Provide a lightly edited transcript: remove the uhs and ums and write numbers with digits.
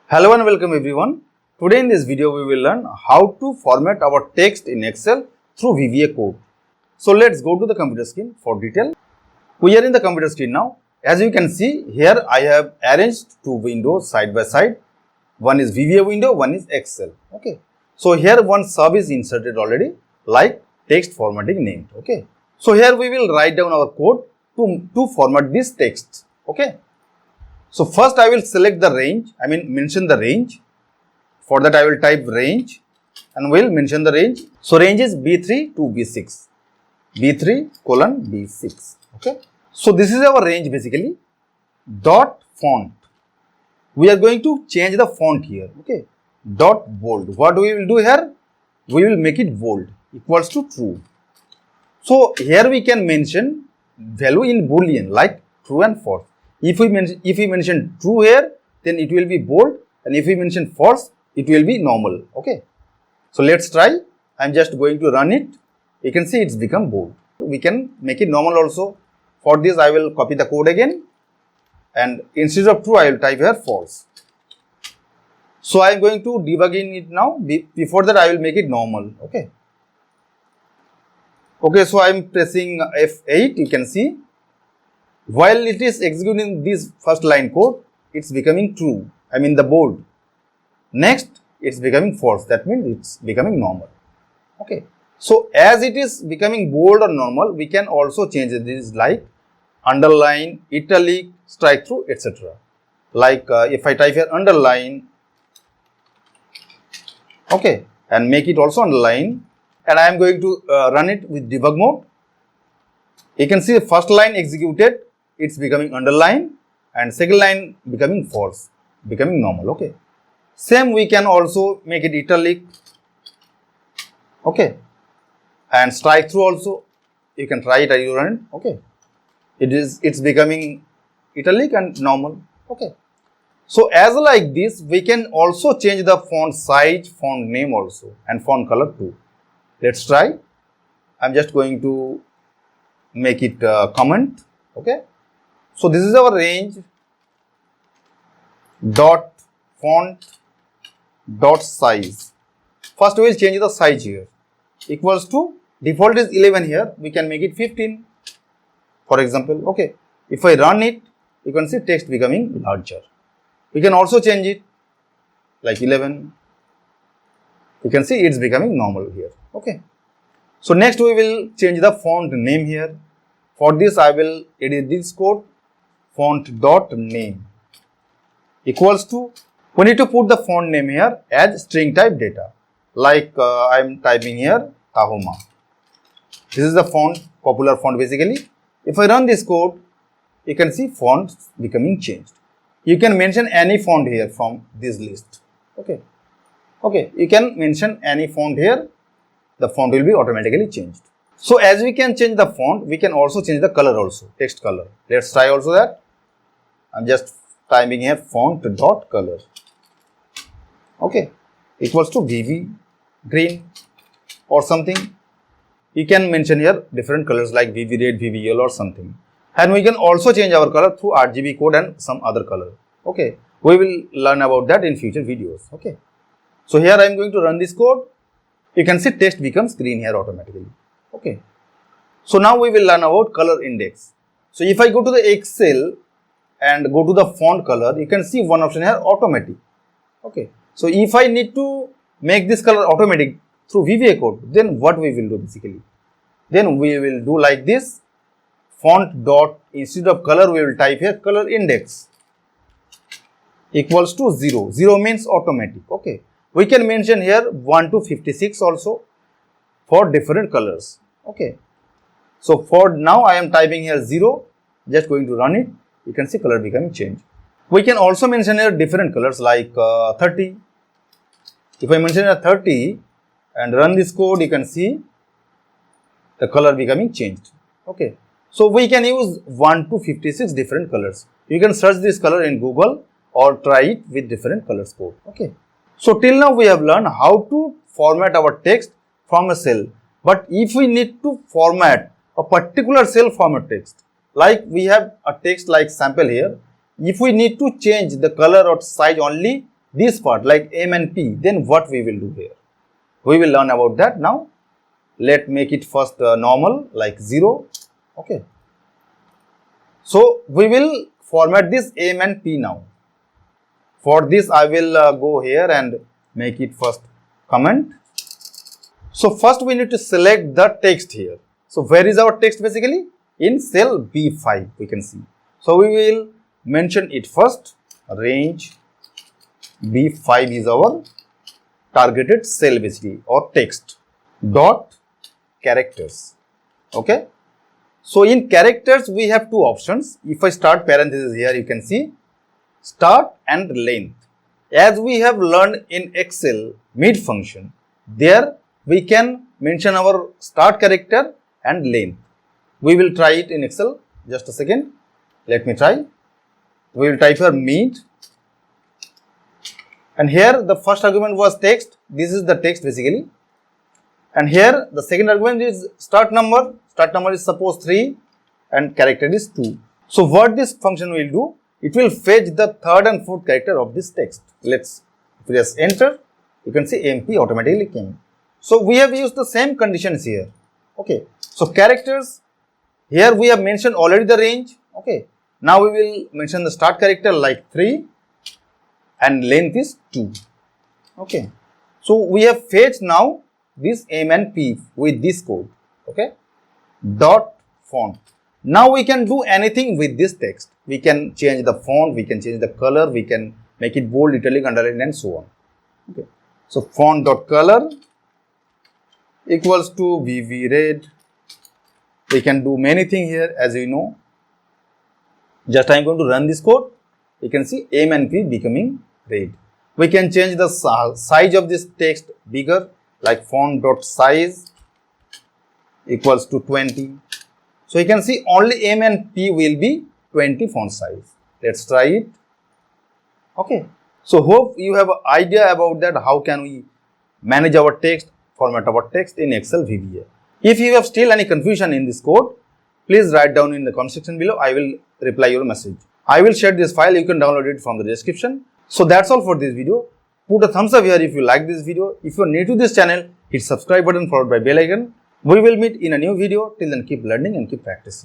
Hello and welcome everyone. Today in this video we will learn how to format our text in Excel through VBA code. So let's go to the computer screen for detail. We are in the computer screen now. As you can see here I have arranged two windows side by side. One is VBA window, one is Excel. Okay. So here one sub is inserted already like text formatting named. Okay. So here we will write down our code to format this text. Okay. So first I will select the range, mention the range. For that I will type range and will mention the range. So range is B3 to B6, B3 colon B6. Okay. So this is our range basically. Dot font. We are going to change the font here. Okay. Dot bold. What we will do here? We will make it bold equals to true. So here we can mention value in boolean like true and false. If we mention true here, then it will be bold, and if we mention false, it will be normal. Okay. So let's try. I'm just going to run it. You can see it's become bold. We can make it normal also. For this, I will copy the code again, and instead of true, I will type here false. So I'm going to debug in it now. Before that, I will make it normal. Okay. Okay. So I'm pressing F8. You can see. While it is executing this first line code, it's becoming true. The bold. Next, it's becoming false. That means it's becoming normal. Okay. So as it is becoming bold or normal, we can also change this like underline, italic, strike through, etc. Like if I type here underline, okay, and make it also underline, and I am going to run it with debug mode. You can see the first line executed. It's becoming underline and second line becoming false, becoming normal. Okay. Same we can also make it italic. Okay. And strike through also. You can try it as you run it. Okay. It's becoming italic and normal. Okay. So as like this, we can also change the font size, font name also, and font color too. Let's try. I'm just going to make it comment. Okay. So this is our range dot font dot size. First we will change the size here equals to default is 11 here. We can make it 15 for example. Okay. If I run it, you can see text becoming larger. We can also change it like 11. You can see it's becoming normal here. Okay. So next we will change the font name here. For this I will edit this code. Font dot name equals to, we need to put the font name here as string type data, like I am typing here Tahoma. This is the font, popular font basically. If I run this code, you can see fonts becoming changed. You can mention any font here from this list. Okay. Okay. You can mention any font here. The font will be automatically changed. So as we can change the font, we can also change the color also, text color. Let's try also that. I'm just typing here font dot color. Okay. Equals to VB green or something. You can mention here different colors like VB red, VB yellow or something. And we can also change our color through RGB code and some other color. Okay. We will learn about that in future videos. Okay. So here I am going to run this code. You can see text becomes green here automatically. Okay. So now we will learn about color index. So if I go to the Excel and go to the font color, you can see one option here automatic. Okay. So if I need to make this color automatic through VBA code, then what we will do basically? Then we will do like this. Font dot, instead of color we will type here color index equals to 0. 0 means automatic. Okay. We can mention here 1 to 56 also for different colors. Okay. So for now I am typing here 0, just going to run it. You can see color becoming changed. We can also mention here different colors like 30. If I mention here 30 and run this code, you can see the color becoming changed. Okay. So we can use 1 to 56 different colors. You can search this color in Google or try it with different colors code. Okay. So till now we have learned how to format our text from a cell. But if we need to format a particular cell format text, like we have a text like sample here, if we need to change the color or size only this part like M and P, then what we will do here? We will learn about that now. Let's make it first normal like 0. Okay. So we will format this M and P now. For this I will go here and make it first comment. So first we need to select the text here. So where is our text basically? In cell B5 we can see. So we will mention it first. Range B5 is our targeted cell basically or text. Dot characters. Okay. So in characters we have two options. If I start parenthesis here, you can see start and length. As we have learned in Excel mid function, there we can mention our start character and length. We will try it in Excel. Just a second. Let me try. We will type here mid. And here the first argument was text. This is the text basically. And here the second argument is start number. Start number is suppose 3 and character is 2. So what this function will do? It will fetch the third and fourth character of this text. Let's press enter. You can see MP automatically came. So we have used the same conditions here. Okay. So characters, here we have mentioned already the range. Okay. Now we will mention the start character like 3 and length is 2. Okay. So we have fetched now this M and P with this code. Okay. Dot font. Now we can do anything with this text. We can change the font, we can change the color, we can make it bold, italic, underline and so on. Okay. So font dot color equals to VB red. We can do many things here as you know. Just I am going to run this code. You can see M and P becoming red. We can change the size of this text bigger like font dot size equals to 20. So you can see only M and P will be 20 font size. Let's try it. Okay. So hope you have an idea about that. How can we manage our text, format our text in Excel VBA. If you have still any confusion in this code, please write down in the comment section below. I will reply your message. I will share this file. You can download it from the description. So that's all for this video. Put a thumbs up here if you like this video. If you are new to this channel, hit subscribe button followed by bell icon. We will meet in a new video. Till then, keep learning and keep practicing.